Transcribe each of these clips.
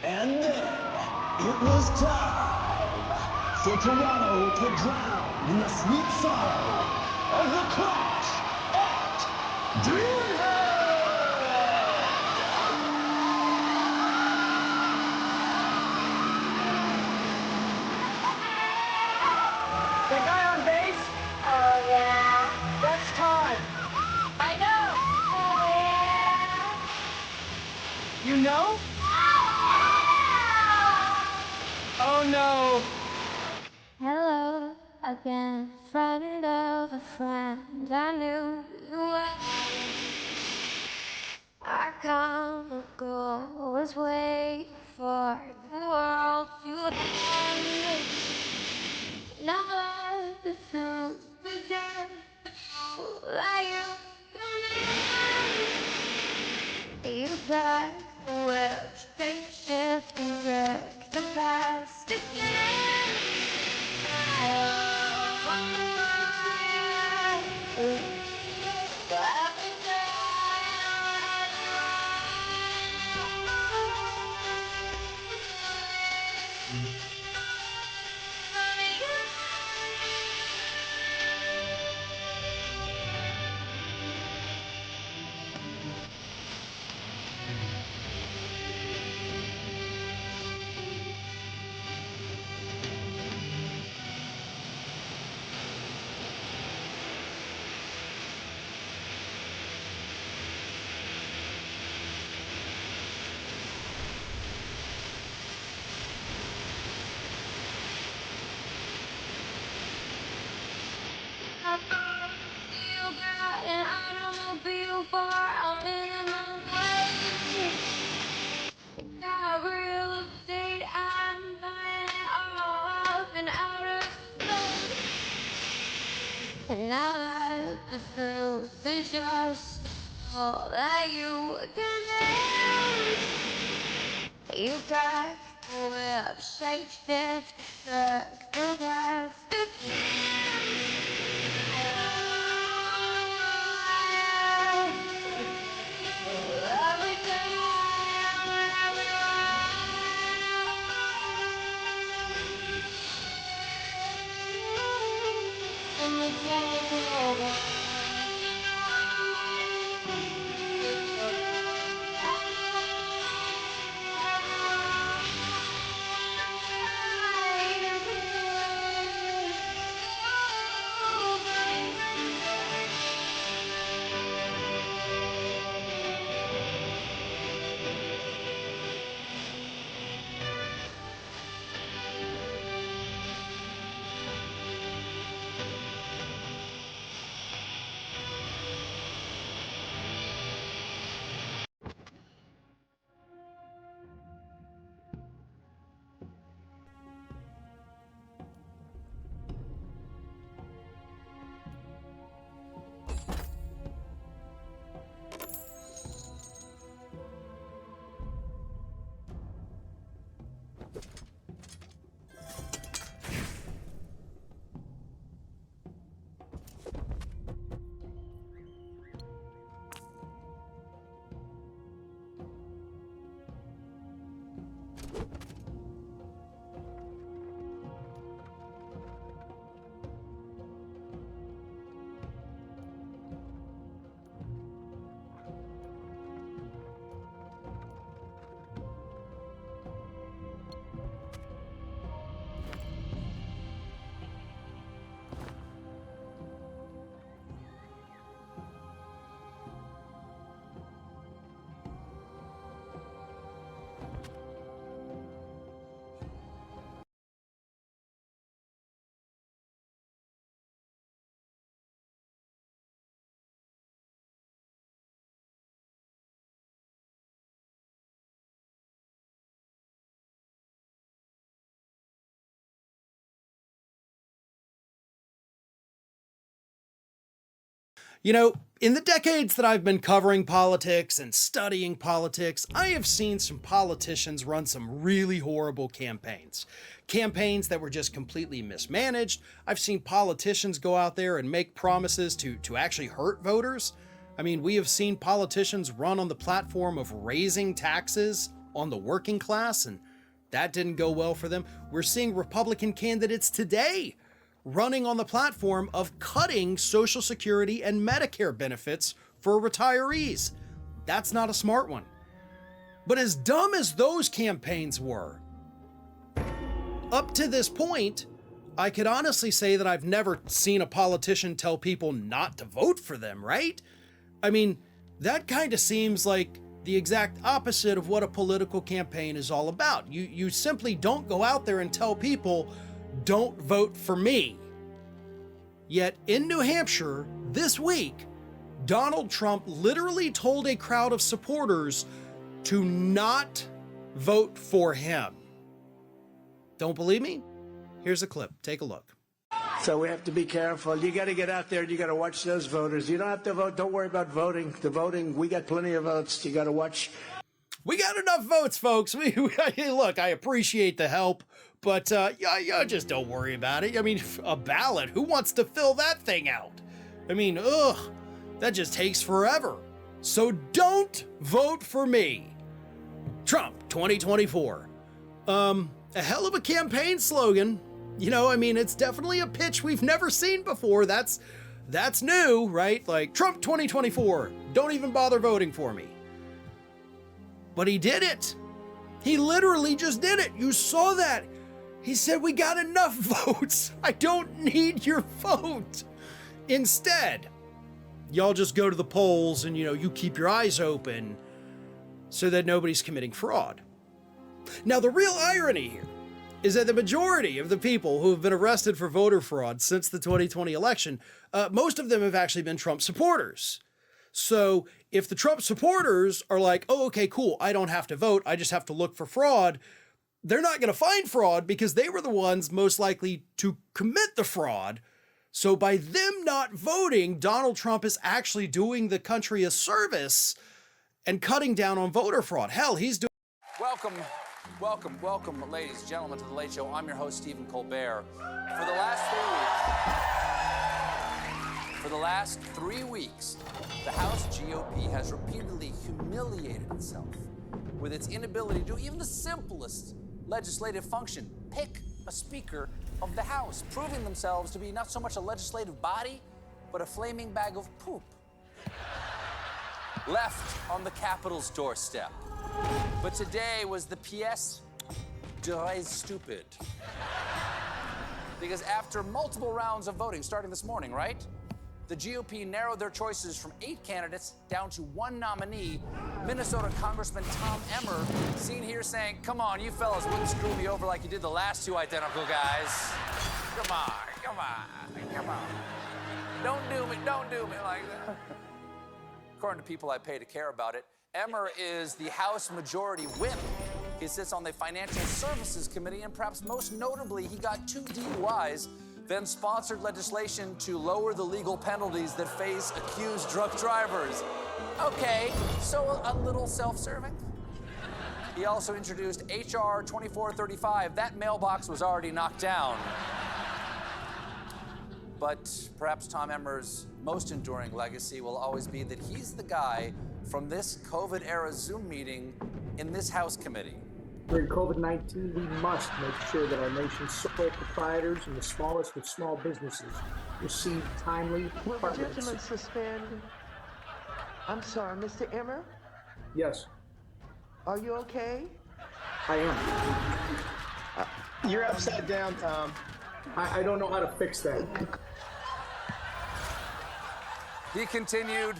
And then it was time for Toronto to drown in the sweet sorrow of the clash at Dreamhead! The guy on base? Oh yeah. That's time. I know. Oh yeah. You know? Oh no. Hello again, friend of a friend. I knew you were. Our common goal was waiting for the world to end. Now the sun is dead. Like you got the web, spaceship and wreck the past again. You got an automobile for a minimum wage. Got real estate, I'm buying it all up and out of space. And now that the truth is just all that you can use. You got the whip, shake, shift, track, the gas, the You know, in the decades that I've been covering politics and studying politics, I have seen some politicians run some really horrible campaigns. Campaigns that were just completely mismanaged. I've seen politicians go out there and make promises to actually hurt voters. I mean, we have seen politicians run on the platform of raising taxes on the working class, and that didn't go well for them. We're seeing Republican candidates today running on the platform of cutting Social Security and Medicare benefits for retirees. That's not a smart one. But as dumb as those campaigns were, up to this point, I could honestly say that I've never seen a politician tell people not to vote for them, right? I mean, that kind of seems like the exact opposite of what a political campaign is all about. You simply don't go out there and tell people, don't vote for me. Yet in New Hampshire this week, Donald Trump literally told a crowd of supporters to not vote for him. Don't believe me? Here's a clip. Take a look. So we have to be careful. You got to get out there and you got to watch those voters. You don't have to vote. Don't worry about voting. The voting, we got plenty of votes. You got to watch. We got enough votes, folks. Look, I appreciate the help, but yeah, just don't worry about it. I mean, a ballot, who wants to fill that thing out? I mean, that just takes forever. So don't vote for me. Trump 2024. A hell of a campaign slogan. You know, I mean, it's definitely a pitch we've never seen before. That's new, right? Like, Trump 2024, don't even bother voting for me. But he did it. He literally just did it. You saw that. He said, we got enough votes. I don't need your vote. Instead, y'all just go to the polls and, you keep your eyes open so that nobody's committing fraud. Now, the real irony here is that the majority of the people who have been arrested for voter fraud since the 2020 election, most of them have actually been Trump supporters. So if the Trump supporters are like, oh, okay, cool, I don't have to vote, I just have to look for fraud, they're not going to find fraud because they were the ones most likely to commit the fraud. So by them not voting, Donald Trump is actually doing the country a service and cutting down on voter fraud. Hell, he's doing... Welcome, ladies and gentlemen, to The Late Show. I'm your host, Stephen Colbert. For the last 3 weeks, the House GOP has repeatedly humiliated itself with its inability to do even the simplest legislative function, pick a Speaker of the House, proving themselves to be not so much a legislative body, but a flaming bag of poop left on the Capitol's doorstep. But today was the pièce de stupid. Because after multiple rounds of voting, starting this morning, right? The GOP narrowed their choices from 8 candidates down to 1 nominee, Minnesota Congressman Tom Emmer, seen here saying, come on, you fellas wouldn't screw me over like you did the last 2 identical guys. Come on. Don't do me like that. According to people I pay to care about it, Emmer is the House Majority Whip. He sits on the Financial Services Committee, and perhaps most notably, he got 2 DUIs, then sponsored legislation to lower the legal penalties that face accused drunk drivers. Okay, so a little self-serving. He also introduced H.R. 2435. That mailbox was already knocked down. But perhaps Tom Emmer's most enduring legacy will always be that he's the guy from this COVID-era Zoom meeting in this House committee. During COVID-19, we must make sure that our nation's sole proprietors and the smallest of small businesses receive timely Will the gentleman suspend? I'm sorry, Mr. Emmer? Yes, Are you okay? I am. You're upside down, Tom. I don't know how to fix that. He continued,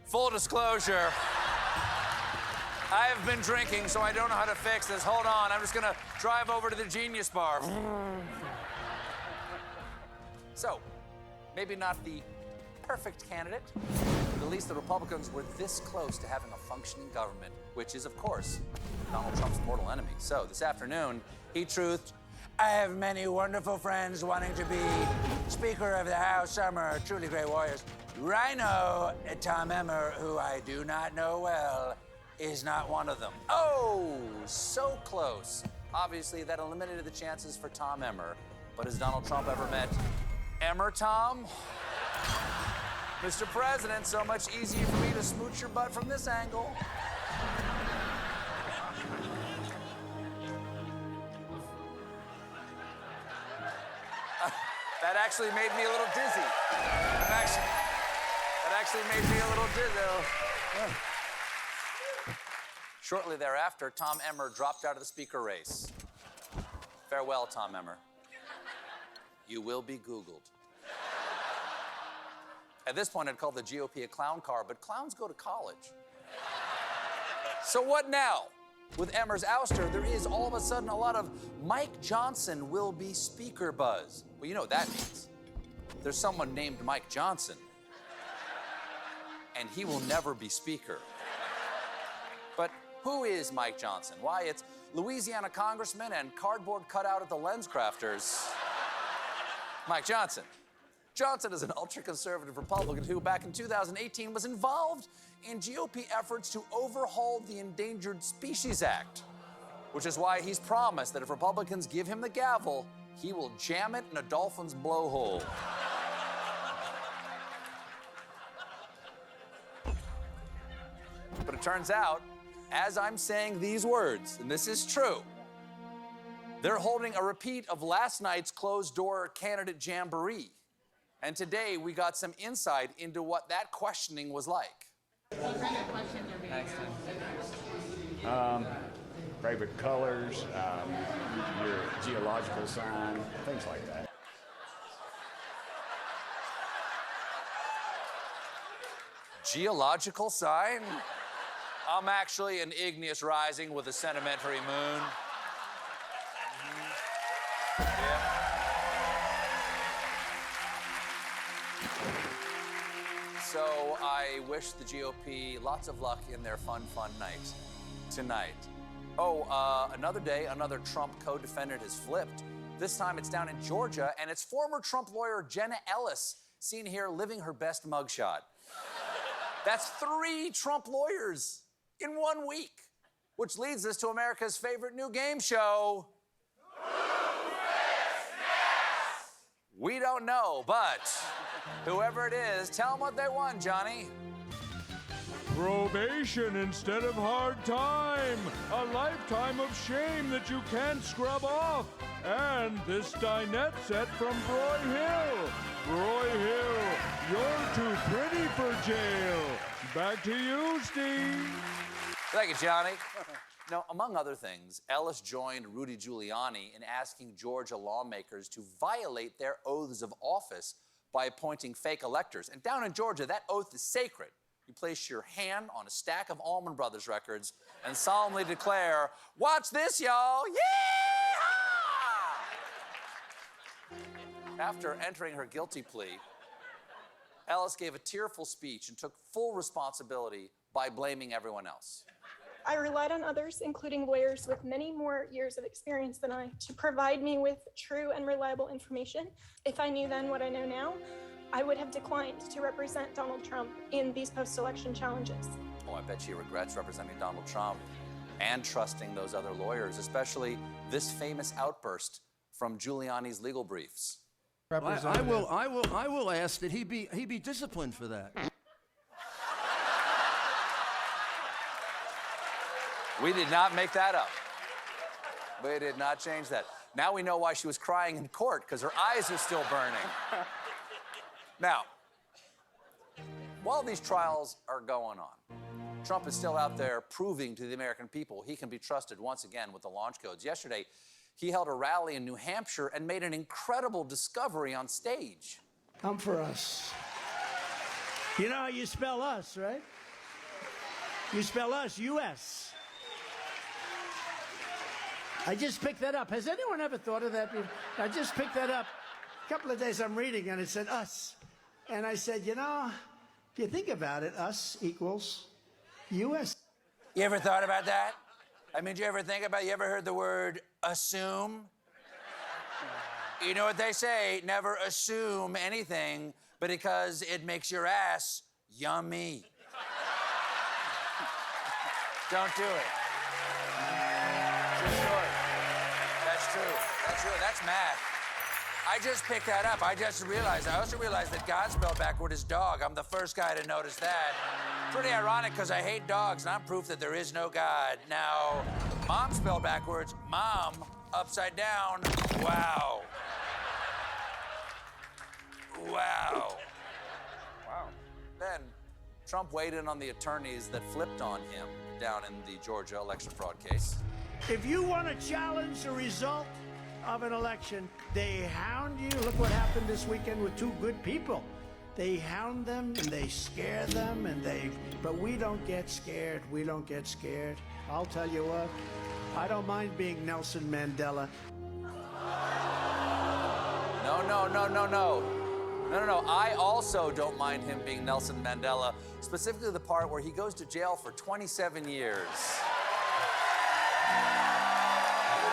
full disclosure, I have been drinking, so I don't know how to fix this. Hold on, I'm just gonna drive over to the Genius Bar. So, maybe not the perfect candidate, but at least the Republicans were this close to having a functioning government, which is, of course, Donald Trump's mortal enemy. So, this afternoon, he truthed, I have many wonderful friends wanting to be Speaker of the House. Some are truly great warriors. Rhino Tom Emmer, who I do not know well, is not one of them. Oh, so close. Obviously, that eliminated the chances for Tom Emmer. But has Donald Trump ever met Emmer Tom? Mr. President, so much easier for me to smooch your butt from this angle. That actually made me a little dizzy. That actually made me a little dizzy. Yeah. Shortly thereafter, Tom Emmer dropped out of the speaker race. Farewell, Tom Emmer. You will be Googled. At this point, I'd call the GOP a clown car, but clowns go to college. So what now? With Emmer's ouster, there is all of a sudden a lot of Mike Johnson will be speaker buzz. Well, you know what that means. There's someone named Mike Johnson, and he will never be speaker. But who is Mike Johnson? Why, it's Louisiana congressman and cardboard cutout at the Lens Crafters, Mike Johnson. Johnson is an ultra-conservative Republican who, back in 2018, was involved in GOP efforts to overhaul the Endangered Species Act, which is why he's promised that if Republicans give him the gavel, he will jam it in a dolphin's blowhole. But it turns out, as I'm saying these words, and this is true, they're holding a repeat of last night's closed-door candidate jamboree. And today, we got some insight into what that questioning was like. What kind of questions are being asked? Favorite colors, your geological sign, things like that. Geological sign? I'm actually an igneous rising with a sedimentary moon. Yeah. So I wish the GOP lots of luck in their fun night tonight. Oh, another day, another Trump co-defendant is flipped. This time it's down in Georgia, and it's former Trump lawyer Jenna Ellis, seen here living her best mugshot. That's 3 Trump lawyers in 1 week, which leads us to America's favorite new game show. We don't know, but whoever it is, tell them what they won, Johnny. Probation instead of hard time. A lifetime of shame that you can't scrub off. And this dinette set from Broy Hill. Broy Hill, you're too pretty for jail. Back to you, Steve. Thank you, Johnny. Now, among other things, Ellis joined Rudy Giuliani in asking Georgia lawmakers to violate their oaths of office by appointing fake electors. And down in Georgia, that oath is sacred. You place your hand on a stack of Allman Brothers records and solemnly declare, "Watch this, y'all! Yeehaw!" After entering her guilty plea, Ellis gave a tearful speech and took full responsibility by blaming everyone else. I relied on others, including lawyers with many more years of experience than I, to provide me with true and reliable information. If I knew then what I know now, I would have declined to represent Donald Trump in these post-election challenges. Oh, I bet she regrets representing Donald Trump and trusting those other lawyers, especially this famous outburst from Giuliani's legal briefs. I will ask that he be disciplined for that. We did not make that up. We did not change that. Now we know why she was crying in court, because her eyes are still burning. Now, while these trials are going on, Trump is still out there proving to the American people he can be trusted once again with the launch codes. Yesterday, he held a rally in New Hampshire and made an incredible discovery on stage. Come for us. You know how you spell us, right? You spell us, U.S. I just picked that up. Has anyone ever thought of that? I just picked that up. A couple of days I'm reading and it said us. And I said, you know, if you think about it, us equals U.S. You ever thought about that? I mean, you ever heard the word assume? You know what they say, never assume anything, but because it makes your ass yummy. Don't do it. Just do it. That's true. That's math. I just picked that up. I also realized that God spelled backward is dog. I'm the first guy to notice that. Pretty ironic, because I hate dogs, and I'm proof that there is no God. Now, mom spelled backwards, mom, upside down, wow. Wow. Wow. Then Trump weighed in on the attorneys that flipped on him down in the Georgia election fraud case. If you want to challenge the result of an election, they hound you. Look what happened this weekend with two good people. They hound them and they scare them but we don't get scared. We don't get scared. I'll tell you what, I don't mind being Nelson Mandela. No. I also don't mind him being Nelson Mandela, specifically the part where he goes to jail for 27 years.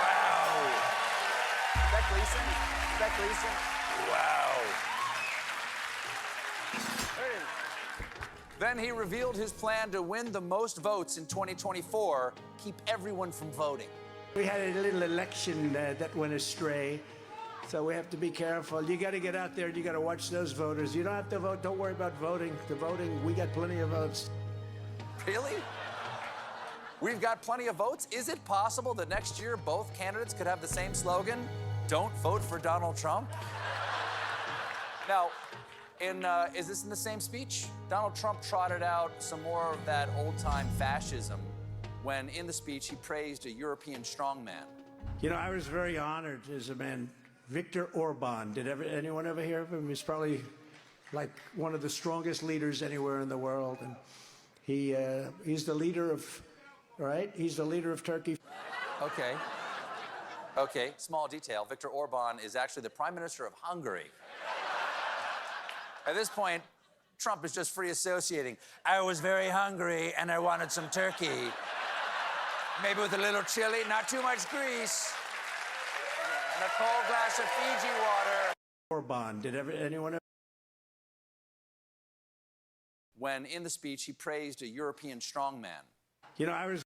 Wow. Is that Gleason? Wow. Then he revealed his plan to win the most votes in 2024, keep everyone from voting. We had a little election that went astray, so we have to be careful. You got to get out there, you got to watch those voters. You don't have to vote, don't worry about voting. The voting, we got plenty of votes. Really? We've got plenty of votes? Is it possible that next year both candidates could have the same slogan, "Don't vote for Donald Trump"? Now, is this in the same speech? Donald Trump trotted out some more of that old-time fascism when in the speech he praised a European strongman. You know, I was very honored as a man. Viktor Orban, anyone ever hear of him? He's probably like one of the strongest leaders anywhere in the world. And he's the leader of, right? He's the leader of Turkey. Okay, small detail. Viktor Orban is actually the Prime Minister of Hungary. At this point, Trump is just free associating. I was very hungry and I wanted some turkey. Maybe with a little chili, not too much grease. And a cold glass of Fiji water. Orban, anyone ever? When in the speech he praised a European strongman. You know, I was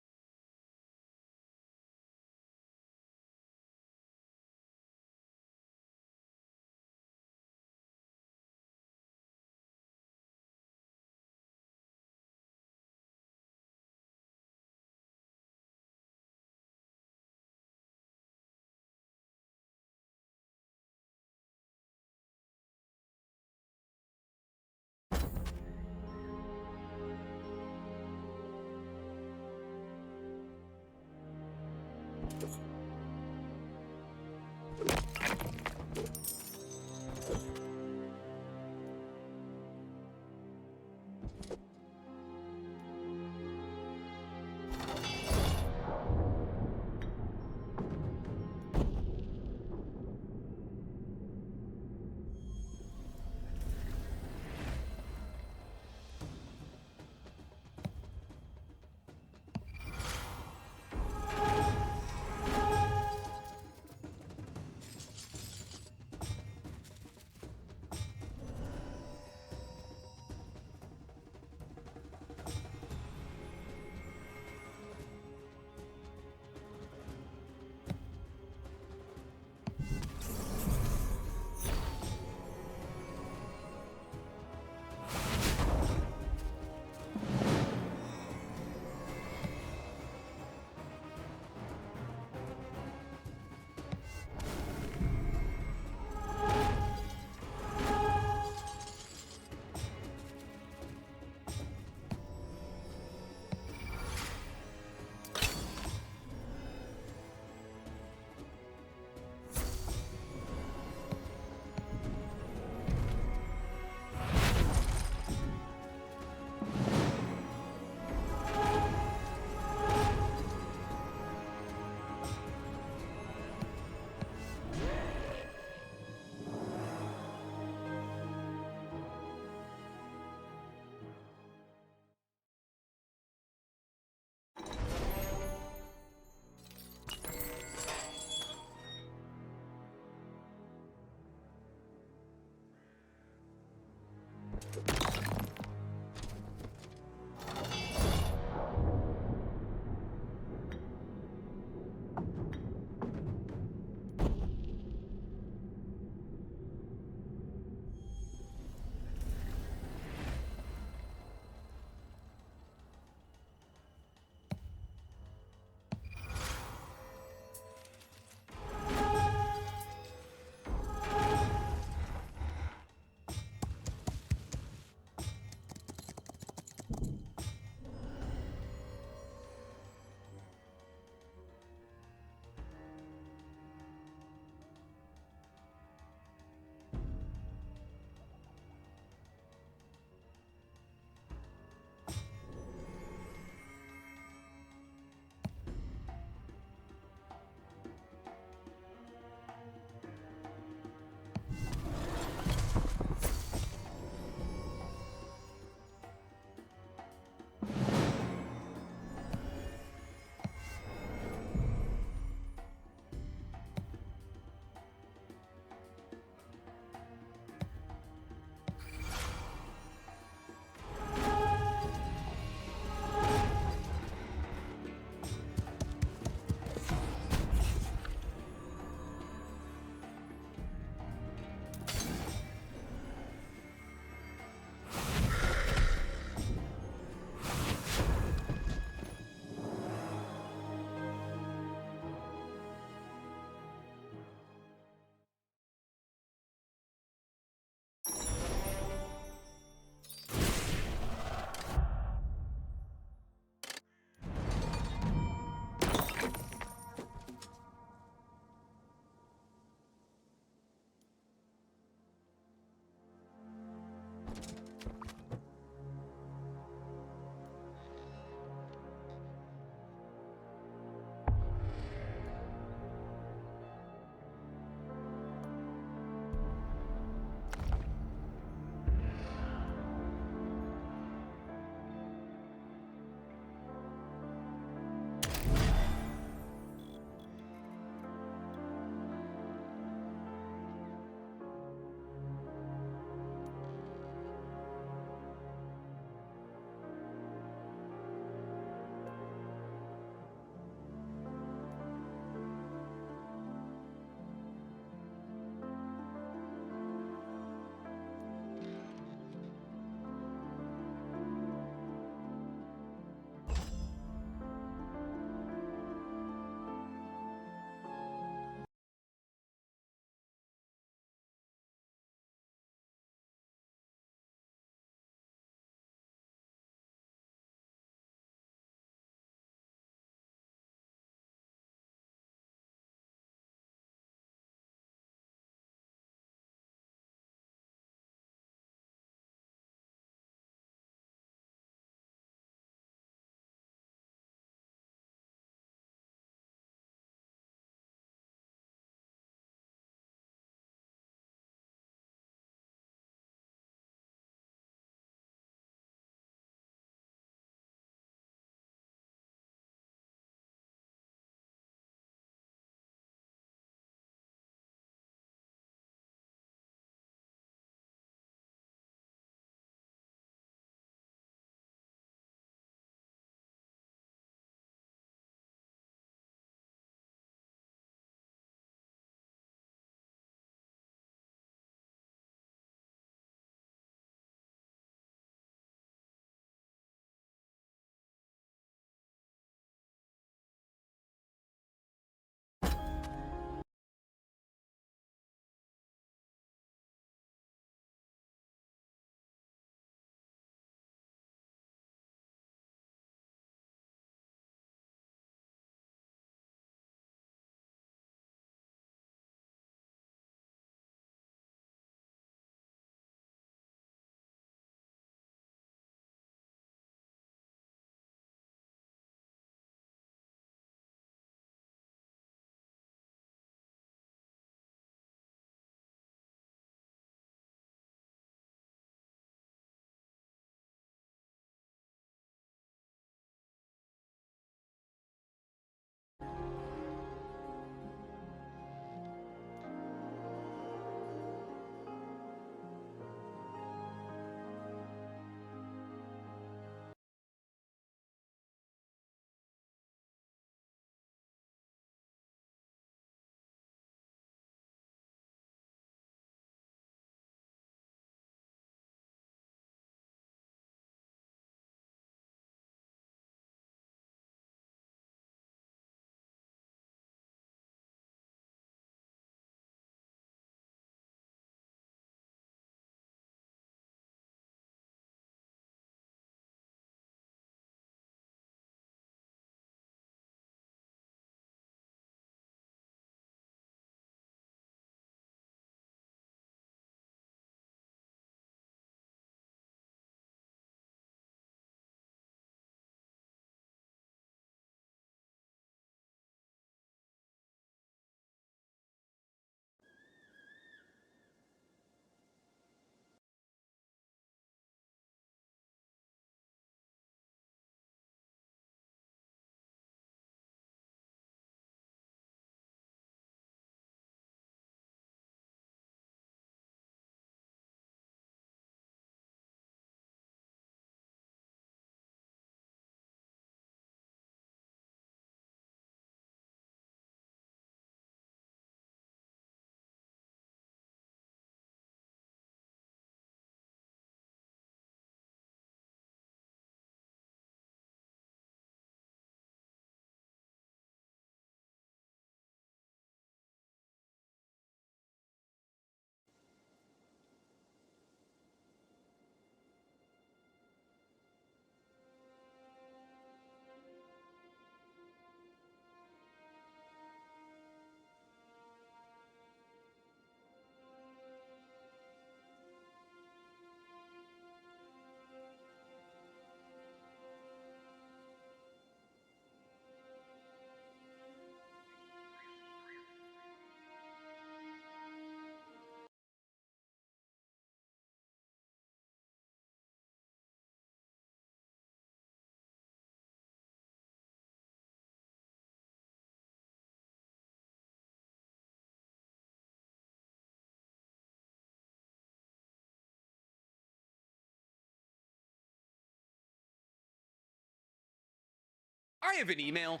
I have an email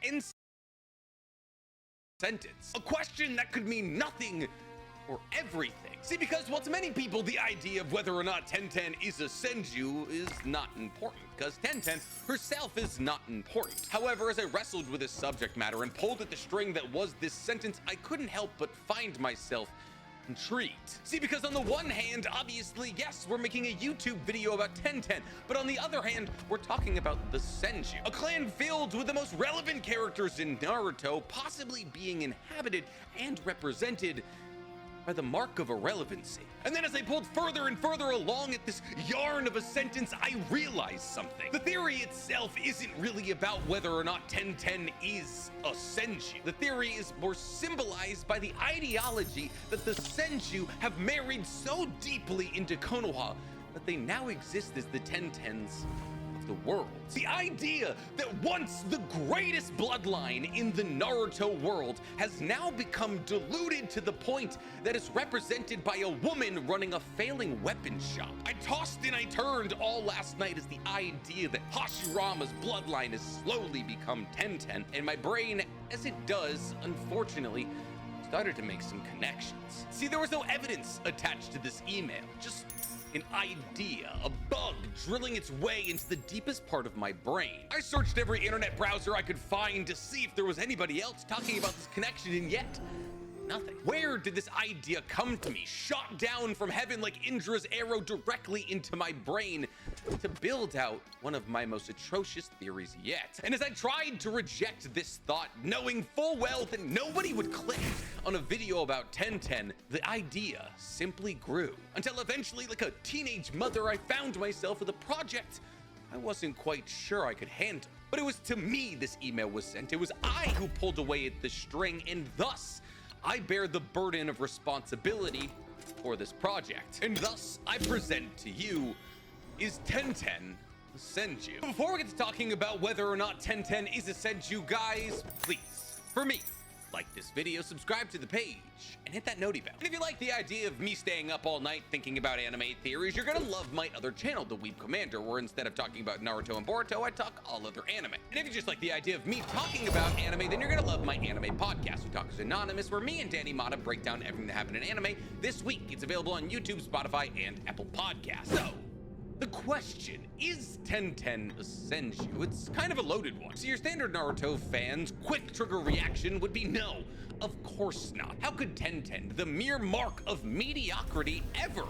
in sentence. A question that could mean nothing or everything. See, because while to many people the idea of whether or not 1010 is a senju is not important, because 1010 herself is not important. However, as I wrestled with this subject matter and pulled at the string that was this sentence, I couldn't help but find myself intrigued. See, because on the one hand, obviously, yes, we're making a YouTube video about 1010, but on the other hand, we're talking about the Senju, a clan filled with the most relevant characters in Naruto, possibly being inhabited and represented by the mark of irrelevancy. And then as I pulled further and further along at this yarn of a sentence, I realized something. The theory itself isn't really about whether or not 1010 is a senju. The theory is more symbolized by the ideology that the senju have married so deeply into Konoha that they now exist as the 1010s of the world. The idea that once the greatest bloodline in the Naruto world has now become diluted to the point that it's represented by a woman running a failing weapon shop. I tossed and I turned all last night as the idea that Hashirama's bloodline has slowly become 1010, and my brain, as it does, unfortunately, started to make some connections. See, there was no evidence attached to this email, just an idea, a bug drilling its way into the deepest part of my brain. I searched every internet browser I could find to see if there was anybody else talking about this connection, and yet nothing. Where did this idea come to me, shot down from heaven like Indra's arrow directly into my brain to build out one of my most atrocious theories yet? And as I tried to reject this thought, knowing full well that nobody would click on a video about 1010, the idea simply grew. Until eventually, like a teenage mother, I found myself with a project I wasn't quite sure I could handle. But it was to me this email was sent. It was I who pulled away at the string, and thus I bear the burden of responsibility for this project. And thus, I present to you, is 1010 a senju? Before we get to talking about whether or not 1010 is a senju, guys, please, for me, like this video, subscribe to the page, and hit that noti bell. And if you like the idea of me staying up all night thinking about anime theories, you're gonna love my other channel, The Weeb Commander, where instead of talking about Naruto and Boruto, I talk all other anime. And if you just like the idea of me talking about anime, then you're gonna love my anime podcast, Otaku's Anonymous, where me and Danny Mata break down everything that happened in anime this week. It's available on YouTube, Spotify, and Apple Podcasts. So, the question, is 1010 a senju? It's kind of a loaded one. So your standard Naruto fans' quick trigger reaction would be no, of course not. How could 1010, the mere mark of mediocrity, ever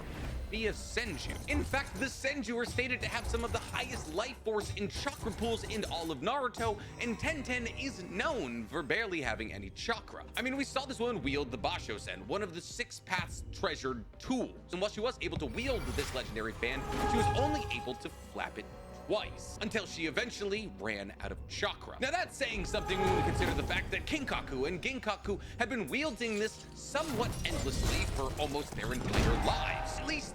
be a senju? In fact, the senju are stated to have some of the highest life force and chakra pools in all of Naruto, and 1010 is known for barely having any chakra. I mean, we saw this woman wield the Basho-sen, one of the 6 paths treasured tools. And while she was able to wield this legendary fan, she was only able to flap it twice, until she eventually ran out of chakra. Now that's saying something when we consider the fact that Kinkaku and Ginkaku have been wielding this somewhat endlessly for almost their entire lives. At least,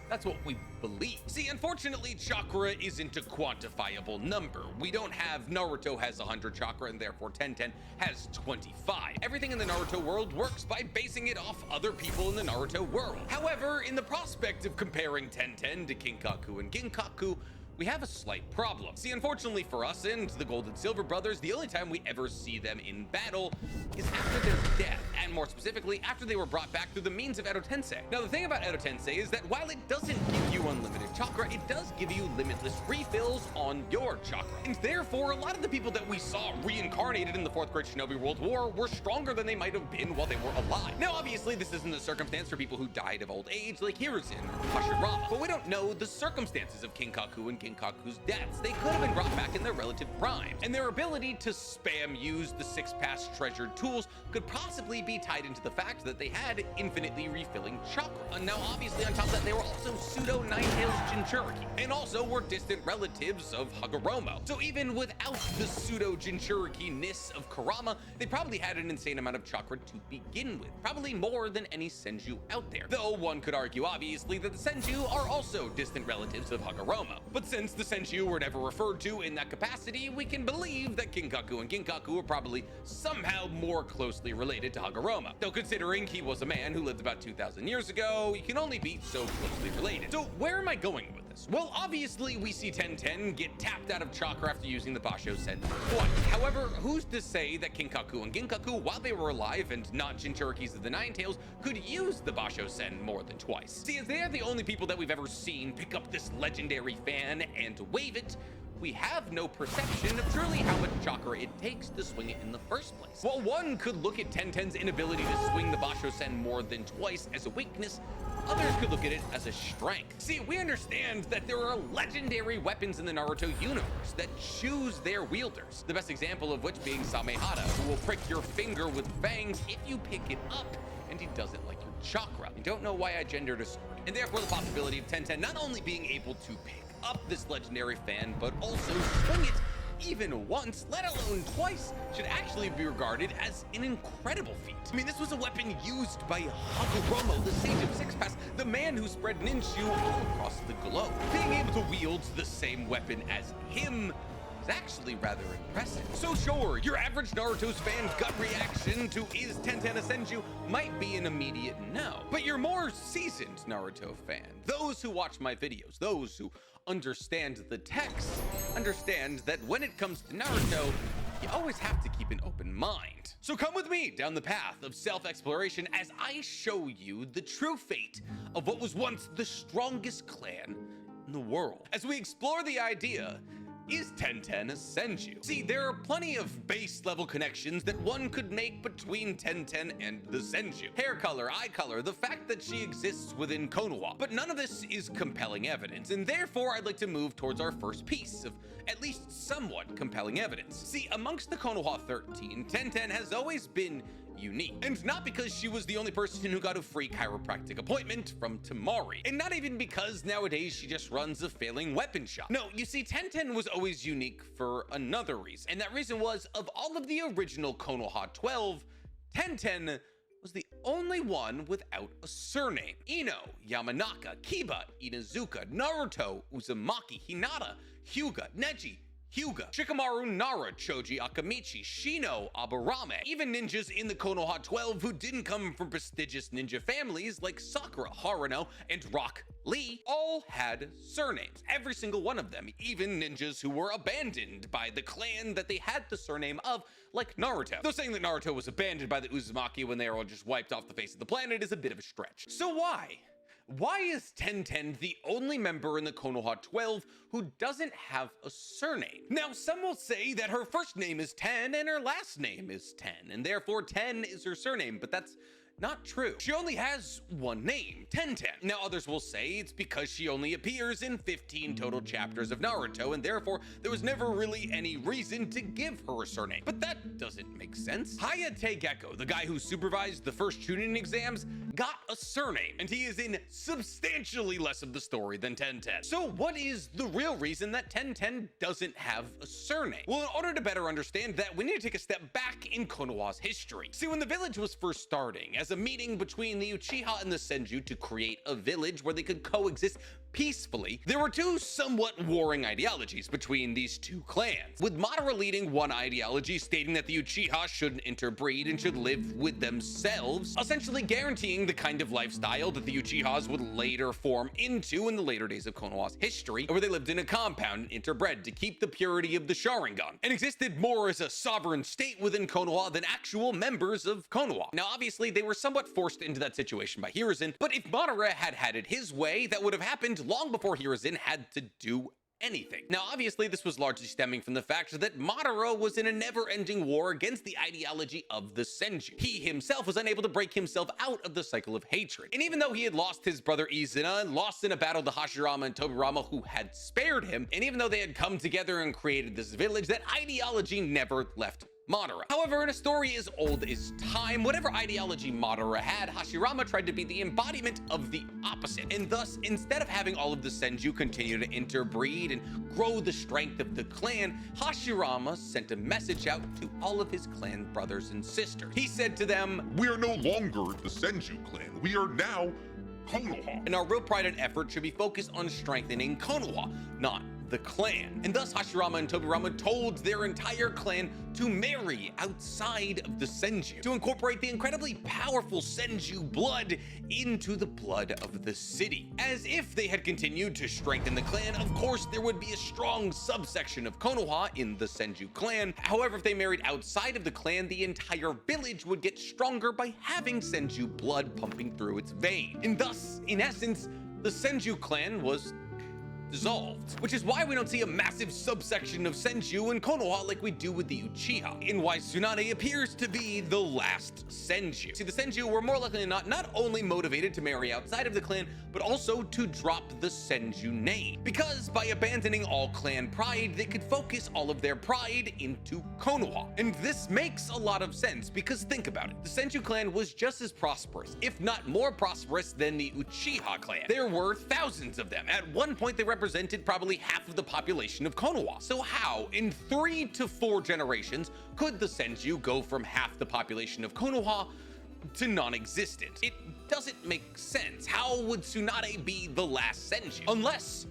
that's what we believe. See, unfortunately, chakra isn't a quantifiable number. We don't have Naruto has 100 chakra and therefore 1010 has 25. Everything in the Naruto world works by basing it off other people in the Naruto world. However, in the prospect of comparing 1010 to Kinkaku and Ginkaku, we have a slight problem. See, unfortunately for us and the Gold and Silver brothers, the only time we ever see them in battle is after their death, and more specifically, after they were brought back through the means of Edo Tensei. Now, the thing about Edo Tensei is that while it doesn't give you unlimited chakra, it does give you limitless refills on your chakra. And therefore, a lot of the people that we saw reincarnated in the 4th Great Shinobi World War were stronger than they might have been while they were alive. Now, obviously, this isn't a circumstance for people who died of old age, like Hiruzen or Hashirama, but we don't know the circumstances of Kinkaku and Ginkaku's deaths. They could have been brought back in their relative prime, and their ability to spam use the 6 paths treasured tools could possibly be tied into the fact that they had infinitely refilling chakra. And now, obviously, on top of that, they were also pseudo Nine-Tails Jinchuriki, and also were distant relatives of Hagoromo. So even without the pseudo Jinchuriki-ness of Kurama, they probably had an insane amount of chakra to begin with, probably more than any senju out there. Though one could argue, obviously, that the senju are also distant relatives of Hagoromo. But since the senju were never referred to in that capacity, we can believe that Kinkaku and Ginkaku were probably somehow more closely related to Hagoromo. Though considering he was a man who lived about 2,000 years ago, you can only be so closely related. So where am I going with this? this? Well, obviously we see 1010 get tapped out of chakra after using the Basho Sen twice. However, who's to say that Kinkaku and Ginkaku, while they were alive and not Jinchurikis of the Ninetales, could use the Basho Sen more than twice? See, as they are the only people that we've ever seen pick up this legendary fan and wave it, we have no perception of truly how much chakra it takes to swing it in the first place. While one could look at 1010's inability to swing the Basho Sen more than twice as a weakness, others could look at it as a strength. See, we understand that there are legendary weapons in the Naruto universe that choose their wielders. The best example of which being Samehada, who will prick your finger with fangs if you pick it up, and he doesn't like your chakra. I don't know why I gendered a sword. And therefore the possibility of 1010 not only being able to pick up this legendary fan, but also swing it even once, let alone twice, should actually be regarded as an incredible feat. I mean, this was a weapon used by Hagoromo, the Sage of Six Paths, the man who spread ninju all across the globe. Being able to wield the same weapon as him is actually rather impressive. So sure, your average Naruto's fan gut reaction to is 1010 a Senju might be an immediate no. But your more seasoned Naruto fan, those who watch my videos, those who understand the text, understand that when it comes to Naruto, you always have to keep an open mind. So come with me down the path of self-exploration as I show you the true fate of what was once the strongest clan in the world. As we explore the idea, is 1010 a Senju? See, there are plenty of base level connections that one could make between 1010 and the Senju. Hair color, eye color, the fact that she exists within Konoha. But none of this is compelling evidence, and therefore I'd like to move towards our first piece of at least somewhat compelling evidence. See, amongst the Konoha 13, 1010 has always been unique. And not because she was the only person who got a free chiropractic appointment from Tamari. And not even because nowadays she just runs a failing weapon shop. No, you see, 1010 was always unique for another reason. And that reason was, of all of the original Konoha 12, 1010 was the only one without a surname. Ino, Yamanaka, Kiba, Inazuka, Naruto, Uzumaki, Hinata, Hyuga, Neji, Hyuga, Shikamaru, Nara, Choji, Akamichi, Shino, Aburame, even ninjas in the Konoha 12 who didn't come from prestigious ninja families like Sakura, Haruno, and Rock Lee all had surnames. Every single one of them, even ninjas who were abandoned by the clan that they had the surname of, like Naruto. Though saying that Naruto was abandoned by the Uzumaki when they were all just wiped off the face of the planet is a bit of a stretch. So why? Why is 1010 the only member in the Konoha 12 who doesn't have a surname? Now, some will say that her first name is 10 and her last name is 10, and therefore 10 is her surname, but that's not true. She only has one name, 1010. Now, others will say it's because she only appears in 15 total chapters of Naruto, and therefore there was never really any reason to give her a surname. But that doesn't make sense. Hayate Gecko, the guy who supervised the first Chunin exams, got a surname, and he is in substantially less of the story than 1010. So what is the real reason that 1010 doesn't have a surname? Well, in order to better understand that, we need to take a step back in Konoha's history. See, when the village was first starting, as a meeting between the Uchiha and the Senju to create a village where they could coexist peacefully, there were two somewhat warring ideologies between these two clans, with Madara leading one ideology stating that the Uchiha shouldn't interbreed and should live with themselves, essentially guaranteeing the kind of lifestyle that the Uchihas would later form into in the later days of Konoha's history, where they lived in a compound and interbred to keep the purity of the Sharingan, and existed more as a sovereign state within Konoha than actual members of Konoha. Now, obviously, they were somewhat forced into that situation by Hiruzen, but if Madara had had it his way, that would have happened long before Hiruzen had to do anything. Now, obviously, this was largely stemming from the fact that Madara was in a never-ending war against the ideology of the Senju. He himself was unable to break himself out of the cycle of hatred. And even though he had lost his brother Izuna and lost in a battle to Hashirama and Tobirama, who had spared him, and even though they had come together and created this village, that ideology never left Madara. However, in a story as old as time, whatever ideology Madara had, Hashirama tried to be the embodiment of the opposite. And thus, instead of having all of the Senju continue to interbreed and grow the strength of the clan, Hashirama sent a message out to all of his clan brothers and sisters. He said to them, "We are no longer the Senju clan. We are now Konoha. And our real pride and effort should be focused on strengthening Konoha, not the clan. And thus Hashirama and Tobirama told their entire clan to marry outside of the Senju, to incorporate the incredibly powerful Senju blood into the blood of the city. As if they had continued to strengthen the clan, of course there would be a strong subsection of Konoha in the Senju clan. However, if they married outside of the clan, the entire village would get stronger by having Senju blood pumping through its veins. And thus, in essence, the Senju clan was dissolved, which is why we don't see a massive subsection of Senju and Konoha like we do with the Uchiha, and why Tsunade appears to be the last Senju. See, the Senju were more likely than not only motivated to marry outside of the clan, but also to drop the Senju name, because by abandoning all clan pride, they could focus all of their pride into Konoha. And this makes a lot of sense, because think about it. The Senju clan was just as prosperous, if not more prosperous, than the Uchiha clan. There were thousands of them. At one point, they represented probably half of the population of Konoha. So how, in 3 to 4 generations, could the Senju go from half the population of Konoha to non-existent? It doesn't make sense. How would Tsunade be the last Senju? Unless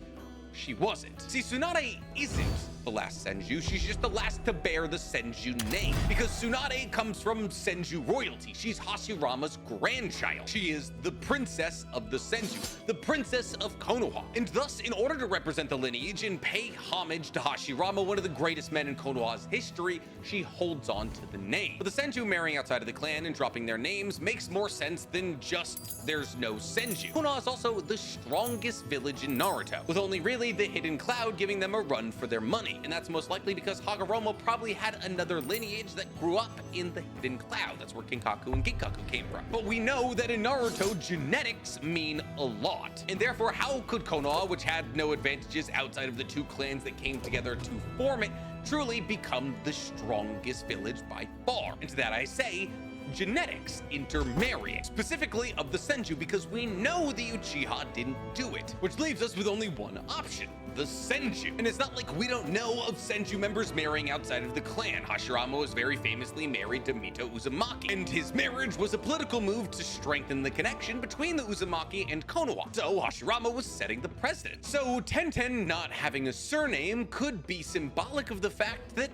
she wasn't. See, Tsunade isn't the last Senju, she's just the last to bear the Senju name, because Tsunade comes from Senju royalty. She's Hashirama's grandchild. She is the princess of the Senju, the princess of Konoha. And thus, in order to represent the lineage and pay homage to Hashirama, one of the greatest men in Konoha's history, she holds on to the name. But the Senju marrying outside of the clan and dropping their names makes more sense than just there's no Senju. Konoha is also the strongest village in Naruto, with only really the Hidden Cloud giving them a run for their money. And that's most likely because Hagoromo probably had another lineage that grew up in the Hidden Cloud. That's where Kinkaku and Ginkaku came from. But we know that in Naruto, genetics mean a lot. And therefore, how could Konoha, which had no advantages outside of the 2 clans that came together to form it, truly become the strongest village by far? And to that I say, genetics intermarrying, specifically of the Senju, because we know the Uchiha didn't do it, which leaves us with only one option: the Senju. And it's not like we don't know of Senju members marrying outside of the clan. Hashirama was very famously married to Mito Uzumaki, and his marriage was a political move to strengthen the connection between the Uzumaki and Konoha. So Hashirama was setting the precedent. So Tenten not having a surname could be symbolic of the fact that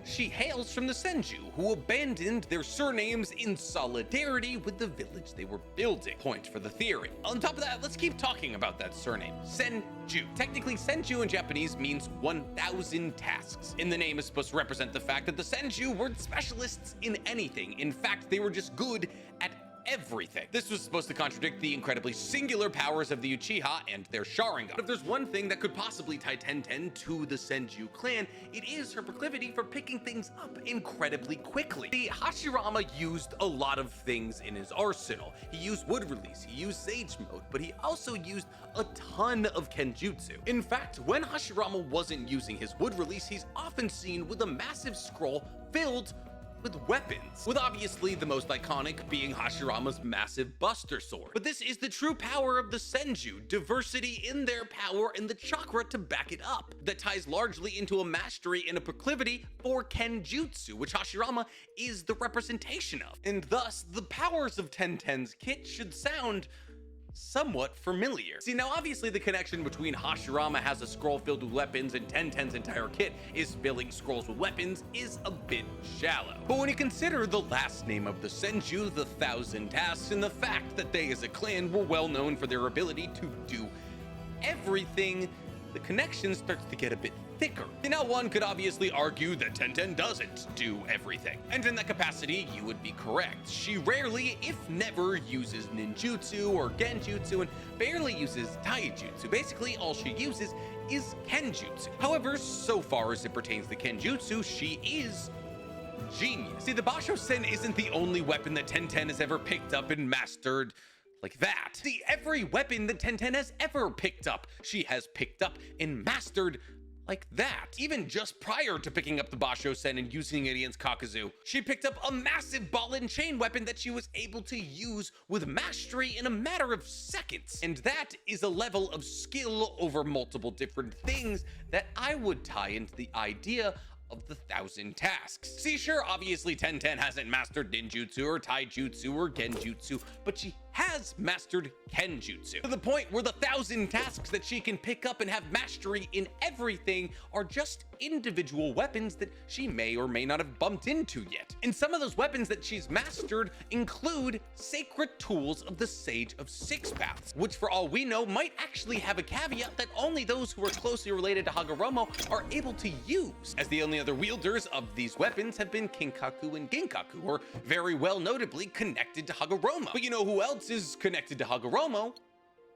she hails from the Senju, who abandoned their surnames in solidarity with the village they were building. Point for the theory. On top of that, let's keep talking about that surname, Senju. Technically, Senju in Japanese means 1,000 tasks, and the name is supposed to represent the fact that the Senju weren't specialists in anything. In fact, they were just good at everything. This was supposed to contradict the incredibly singular powers of the Uchiha and their Sharingan. But if there's one thing that could possibly tie Tenten to the Senju clan, it is her proclivity for picking things up incredibly quickly. See, Hashirama used a lot of things in his arsenal. He used Wood Release, he used Sage Mode, but he also used a ton of Kenjutsu. In fact, when Hashirama wasn't using his Wood Release, he's often seen with a massive scroll filled with weapons, with obviously the most iconic being Hashirama's massive Buster Sword. But this is the true power of the Senju, diversity in their power and the chakra to back it up, that ties largely into a mastery and a proclivity for Kenjutsu, which Hashirama is the representation of. And thus, the powers of Tenten's kit should sound somewhat familiar. See, now obviously the connection between Hashirama has a scroll filled with weapons and Tenten's entire kit is filling scrolls with weapons is a bit shallow. But when you consider the last name of the Senju, the 1,000 tasks, and the fact that they as a clan were well known for their ability to do everything, the connection starts to get a bit thicker. Now one could obviously argue that Tenten doesn't do everything, and in that capacity you would be correct. She rarely, if never, uses ninjutsu or genjutsu and barely uses taijutsu. Basically all she uses is kenjutsu. However, so far as it pertains to kenjutsu, she is genius. See, the Basho Sen isn't the only weapon that Tenten has ever picked up and mastered like that. See, every weapon that Tenten has ever picked up, she has picked up and mastered like that. Even just prior to picking up the Basho Sen and using it against Kakuzu, she picked up a massive ball and chain weapon that she was able to use with mastery in a matter of seconds. And that is a level of skill over multiple different things that I would tie into the idea of the 1,000 tasks. See, sure, obviously Tenten hasn't mastered ninjutsu or taijutsu or genjutsu, but she has mastered Kenjutsu, to the point where the 1,000 tasks that she can pick up and have mastery in everything are just individual weapons that she may or may not have bumped into yet. And some of those weapons that she's mastered include sacred tools of the Sage of Six Paths, which for all we know might actually have a caveat that only those who are closely related to Hagoromo are able to use, as the only other wielders of these weapons have been Kinkaku and Ginkaku, who are very well notably connected to Hagoromo. But you know who else is connected to Hagoromo?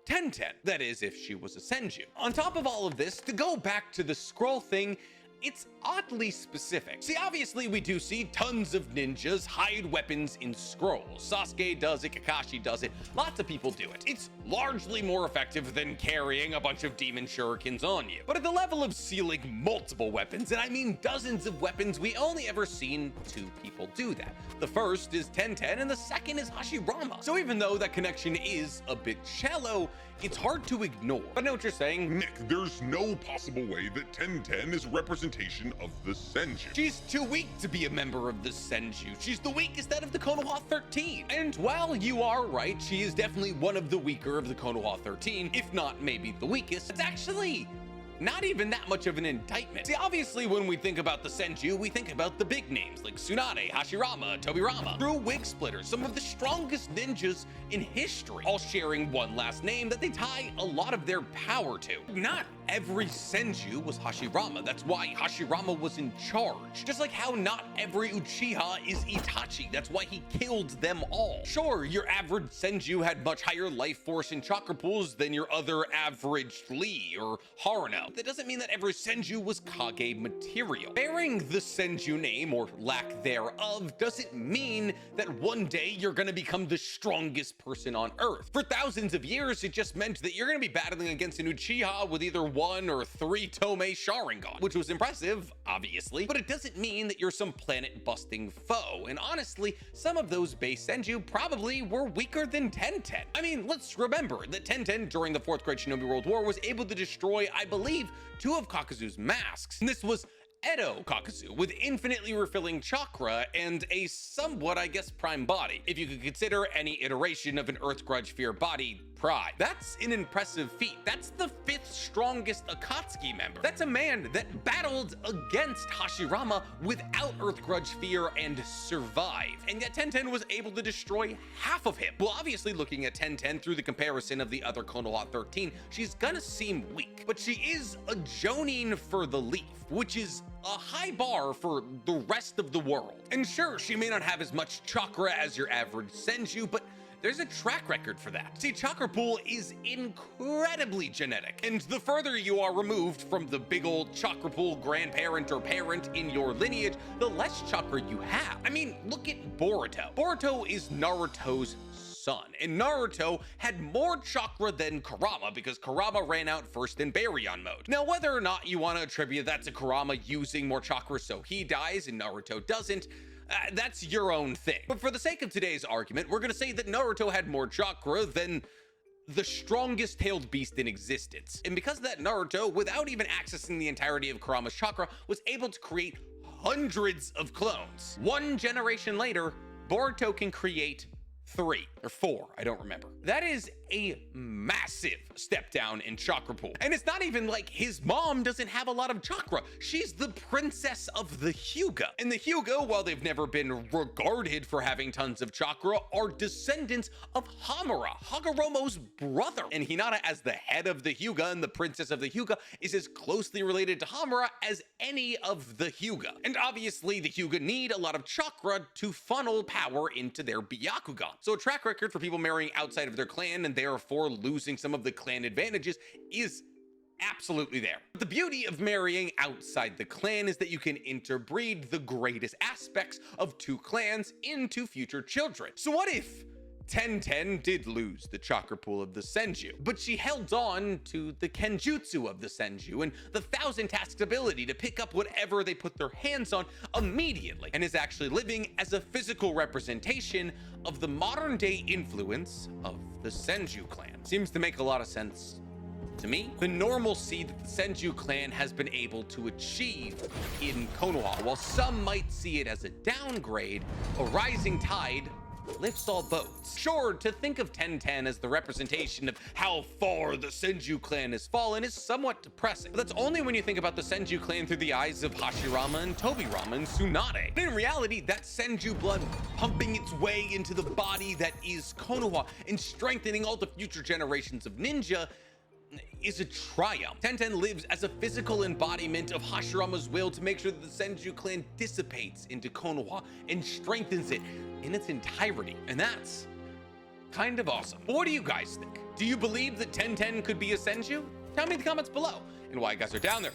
Tenten. That is, if she was a Senju. On top of all of this, to go back to the scroll thing, it's oddly specific. See, obviously we do see tons of ninjas hide weapons in scrolls. Sasuke does it, Kakashi does it, lots of people do it. It's largely more effective than carrying a bunch of demon shurikens on you. But at the level of sealing multiple weapons, and I mean dozens of weapons, we only ever seen 2 people do that. The first is Tenten and the second is Hashirama. So even though that connection is a bit shallow, it's hard to ignore. But I know what you're saying. Nick, there's no possible way that Tenten is a representation of the Senju. She's too weak to be a member of the Senju. She's the weakest out of the Konoha 13. And while you are right, she is definitely one of the weaker of the Konoha 13, if not maybe the weakest. It's actually not even that much of an indictment. See, obviously when we think about the Senju, we think about the big names like Tsunade, Hashirama, Tobirama, true wig splitters, some of the strongest ninjas in history, all sharing one last name that they tie a lot of their power to. Not every Senju was Hashirama. That's why Hashirama was in charge. Just like how not every Uchiha is Itachi. That's why he killed them all. Sure, your average Senju had much higher life force and chakra pools than your other average Lee or Haruno. That doesn't mean that every Senju was Kage material. Bearing the Senju name, or lack thereof, doesn't mean that one day you're gonna become the strongest person on Earth. For thousands of years, it just meant that you're gonna be battling against an Uchiha with either 1 or 3 Tomei Sharingan, which was impressive, obviously, but it doesn't mean that you're some planet-busting foe. And honestly, some of those base Senju probably were weaker than Tenten. I mean, let's remember that Tenten, during the 4th Great Shinobi World War, was able to destroy, I believe, 2 of Kakuzu's masks. And this was Edo Kakuzu, with infinitely refilling chakra and a somewhat, I guess, prime body, if you could consider any iteration of an Earth Grudge Fear body prime. That's an impressive feat. That's the 5th strongest Akatsuki member. That's a man that battled against Hashirama without Earth Grudge Fear and survived. And yet Tenten was able to destroy half of him. Well, obviously looking at Tenten through the comparison of the other Konoha 13, she's gonna seem weak, but she is a Jonin for the Leaf, which is a high bar for the rest of the world. And sure, she may not have as much chakra as your average Senju, but there's a track record for that. See, chakra pool is incredibly genetic, and the further you are removed from the big old chakra pool grandparent or parent in your lineage, the less chakra you have. I mean, look at Boruto. Boruto is Naruto's son, and Naruto had more chakra than Kurama because Kurama ran out first in Baryon mode. Now, whether or not you want to attribute that to Kurama using more chakra so he dies and Naruto doesn't, that's your own thing. But for the sake of today's argument, we're gonna say that Naruto had more chakra than the strongest tailed beast in existence. And because of that, Naruto, without even accessing the entirety of Kurama's chakra, was able to create hundreds of clones. 1 generation later, Boruto can create 3 or 4, I don't remember. That is a massive step down in chakra pool. And it's not even like his mom doesn't have a lot of chakra. She's the princess of the Hyuga. And the Hyuga, while they've never been regarded for having tons of chakra, are descendants of Hamura, Hagoromo's brother. And Hinata, as the head of the Hyuga and the princess of the Hyuga, is as closely related to Hamura as any of the Hyuga. And obviously the Hyuga need a lot of chakra to funnel power into their Byakugan. So a track record for people marrying outside of their clan and therefore losing some of the clan advantages is absolutely there. But the beauty of marrying outside the clan is that you can interbreed the greatest aspects of 2 clans into future children. So what if Tenten did lose the chakra pool of the Senju, but she held on to the Kenjutsu of the Senju and the 1,000 tasks ability to pick up whatever they put their hands on immediately, and is actually living as a physical representation of the modern day influence of the Senju clan? Seems to make a lot of sense to me. The normalcy that the Senju clan has been able to achieve in Konoha, while some might see it as a downgrade, a rising tide lifts all boats. Sure, to think of 1010 as the representation of how far the Senju clan has fallen is somewhat depressing, but that's only when you think about the Senju clan through the eyes of Hashirama and Tobirama and Tsunade. But in reality, that Senju blood pumping its way into the body that is Konoha and strengthening all the future generations of ninja is a triumph. 1010 lives as a physical embodiment of Hashirama's will to make sure that the Senju clan dissipates into Konoha and strengthens it in its entirety. And that's kind of awesome. But what do you guys think? Do you believe that 1010 could be a Senju? Tell me in the comments below. And while you guys are down there,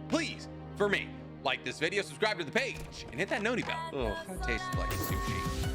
please, for me, like this video, subscribe to the page, and hit that noti bell. Oh, that tastes like sushi.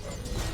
So.